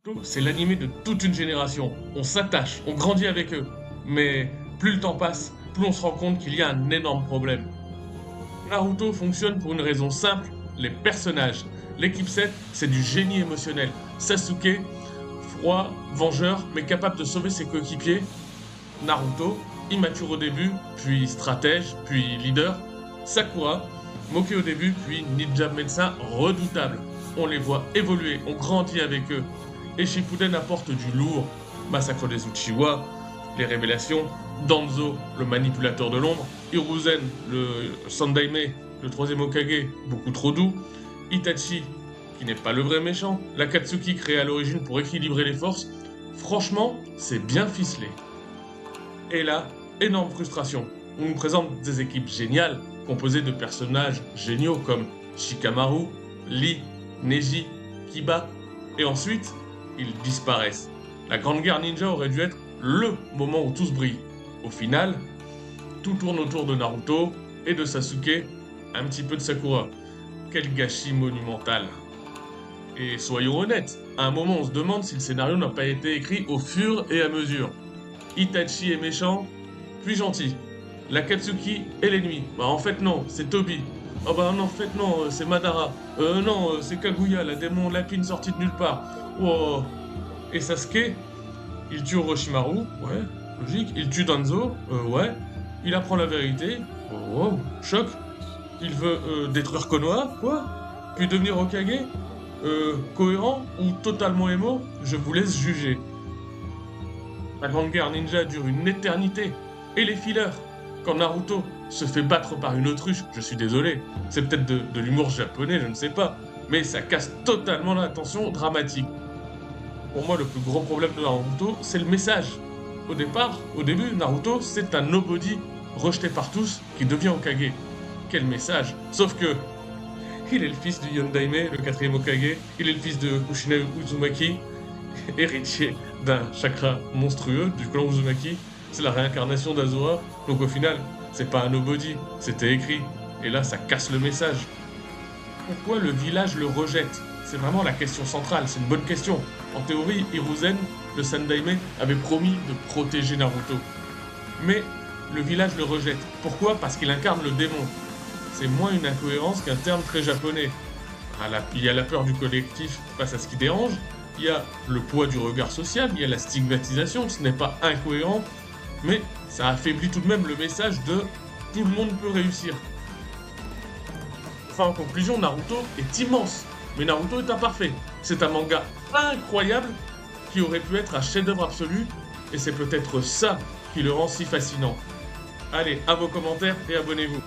Naruto, c'est l'animé de toute une génération. On s'attache, on grandit avec eux. Mais plus le temps passe, plus on se rend compte qu'il y a un énorme problème. Naruto fonctionne pour une raison simple, les personnages. L'équipe 7, c'est du génie émotionnel. Sasuke, froid, vengeur, mais capable de sauver ses coéquipiers. Naruto, immature au début, puis stratège, puis leader. Sakura, moqué au début, puis ninja médecin redoutable. On les voit évoluer, on grandit avec eux. Et Shippuden apporte du lourd. Massacre des Uchiwa, les révélations, Danzo, le manipulateur de l'ombre, Hiruzen, le Sandaime, le troisième Hokage, beaucoup trop doux, Itachi, qui n'est pas le vrai méchant, l'Akatsuki créé à l'origine pour équilibrer les forces. Franchement, c'est bien ficelé. Et là, énorme frustration. On nous présente des équipes géniales, composées de personnages géniaux comme Shikamaru, Lee, Neji, Kiba, et ensuite, ils disparaissent. La Grande Guerre Ninja aurait dû être LE moment où tous brillent. Au final, tout tourne autour de Naruto et de Sasuke, un petit peu de Sakura. Quel gâchis monumental. Et soyons honnêtes, à un moment on se demande si le scénario n'a pas été écrit au fur et à mesure. Itachi est méchant, puis gentil. L'Akatsuki est l'ennemi. Bah en fait non, c'est Tobi. Oh bah non, en fait non, c'est Madara. Non, c'est Kaguya, la démon lapine sortie de nulle part. Oh. Et Sasuke, il tue Orochimaru, ouais, logique. Il tue Danzo, ouais. Il apprend la vérité, oh, wow, choc. Il veut détruire Konoha, quoi. Puis devenir Hokage, cohérent ou totalement émo, je vous laisse juger. La Grande Guerre Ninja dure une éternité. Et les fillers. Quand Naruto se fait battre par une autruche, je suis désolé, c'est peut-être de l'humour japonais, je ne sais pas, mais ça casse totalement la tension dramatique. Pour moi, le plus gros problème de Naruto, c'est le message. Au début, Naruto, c'est un nobody rejeté par tous qui devient Hokage. Quel message! Sauf que, il est le fils du Yondaime, le quatrième Hokage, il est le fils de Kushina Uzumaki, héritier d'un chakra monstrueux du clan Uzumaki, c'est la réincarnation d'Azora, donc au final, c'est pas un nobody, c'était écrit, et là ça casse le message. Pourquoi le village le rejette? C'est vraiment la question centrale, c'est une bonne question. En théorie, Hiruzen, le Sandaime, avait promis de protéger Naruto. Mais le village le rejette. Pourquoi? Parce qu'il incarne le démon. C'est moins une incohérence qu'un terme très japonais. Il y a la peur du collectif face à ce qui dérange, il y a le poids du regard social, il y a la stigmatisation, ce n'est pas incohérent, mais ça affaiblit tout de même le message de tout le monde peut réussir. Enfin, en conclusion, Naruto est immense, mais Naruto est imparfait. C'est un manga incroyable qui aurait pu être un chef-d'œuvre absolu, et c'est peut-être ça qui le rend si fascinant. Allez, à vos commentaires et abonnez-vous.